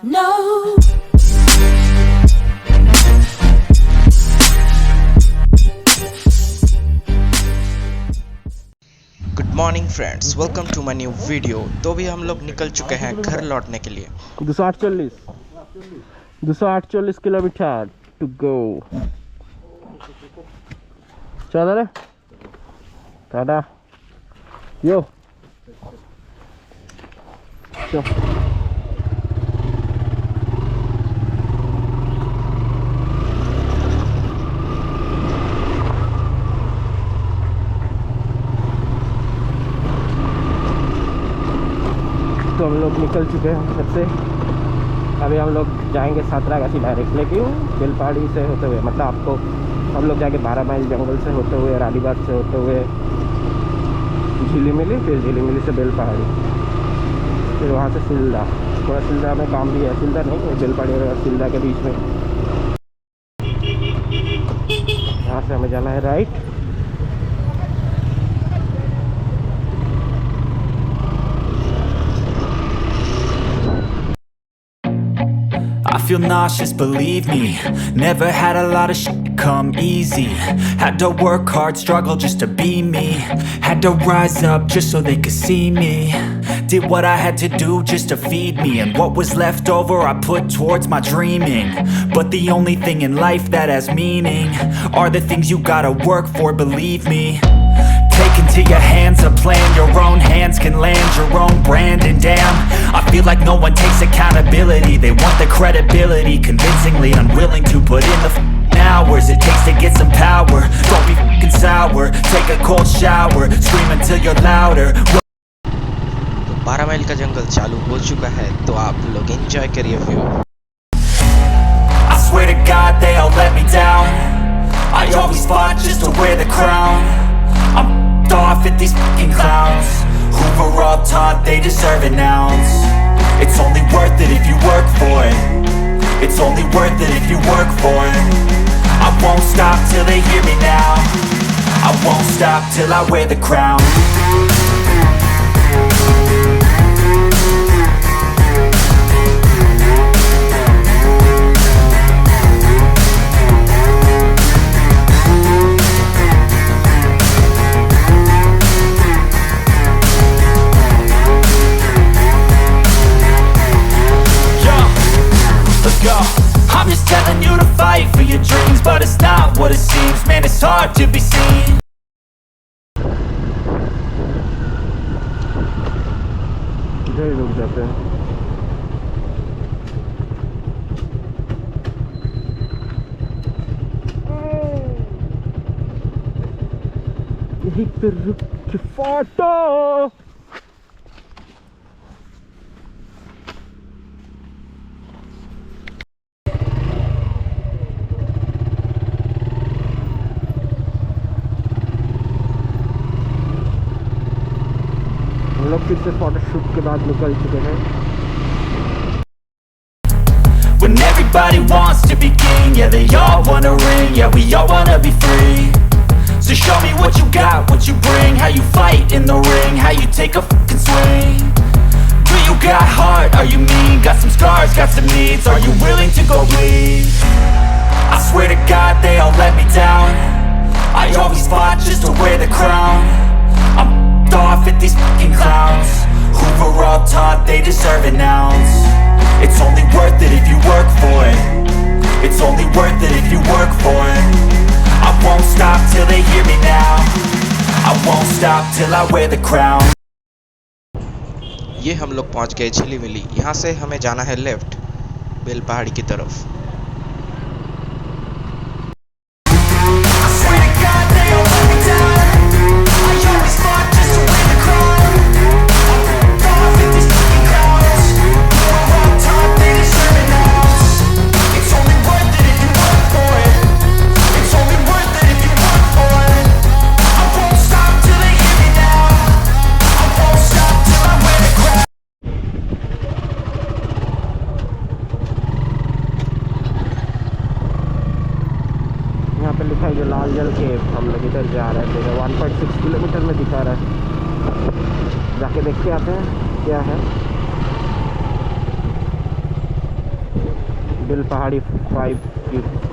No. Good morning friends, welcome to my new video. तो भी हम लोग निकल चुके हैं घर लौटने के लिए। 248 किलोमीटर टू गो। चल रे टाटा यो चल। तो हम लोग निकल चुके हैं घर से। अभी हम लोग जाएंगे सातरागाछी डायरेक्ट, लेकिन बेलपहाड़ी से होते हुए, मतलब आपको हम लोग जाएंगे 12 माइल जंगल से होते हुए, रानीबाग से होते हुए झिलीमिली, फिर झिलीमिली से बेलपहाड़ी, फिर वहाँ से सिल्दा। थोड़ा सिल्दा में काम भी है, सिल्दा नहीं है, बेलपहाड़ी और सिल्दा के बीच में। यहाँ से हमें जाना है right. I feel nauseous, believe me. Never had a lot of shit come easy. Had to work hard, struggle just to be me. Had to rise up just so they could see me. Did what I had to do just to feed me. And what was left over I put towards my dreaming. But the only thing in life that has meaning are the things you gotta work for, believe me. Take into your hands a plan, your own hands can land your own brand. And damn, I feel like no one takes accountability. They want the credibility, convincingly unwilling to put in the hours it takes to get some power. Don't be f***ing sour, take a cold shower, scream until you're louder. 12 mile का जंगल चालू हो चुका है, तो आप लोग enjoy करिए view. I swear to God they all let me down. I always fought just to wear the crown. I'm f***ed off at these f***ing clowns who were all taught they deserve an ounce. It's only worth it if you work for it. It's only worth it if you work for it. I won't stop till they hear me now. I won't stop till I wear the crown. I'm just telling you to fight for your dreams, but it's not what it seems. Man, it's hard to be seen. इधर ही रुक जाते हैं। यहीं पे रुक के photo. हम लोग फिर से फोटोशूट के बाद निकल चुके हैं। When everybody wants to be king, yeah, they all wanna ring, yeah, we all wanna be free. So show me what you got, what you bring, how you fight in the ring, how you take a fucking swing. Do you got heart, are you mean, got some scars, got some needs, are you willing to go bleed? I swear to God they all let me down. I always fought just to wear the crown. I'm f***ed off at these fucking clowns who were all taught they deserve an ounce. It's only worth it if you work for it. It's only worth it if you work for it. I won't stop till they hear me now. I won't stop till I wear the crown. ये हम लोग पहुंच गए झिलीमिली। यहाँ से हमें जाना है लेफ्ट, बेलपहाड़ी की तरफ। लिखा है जो लाल जल के, हम लोग इधर जा रहे थे। 1.6 किलोमीटर में दिखा रहा है, जाके देख के आते हैं क्या है। बिल पहाड़ी 5 की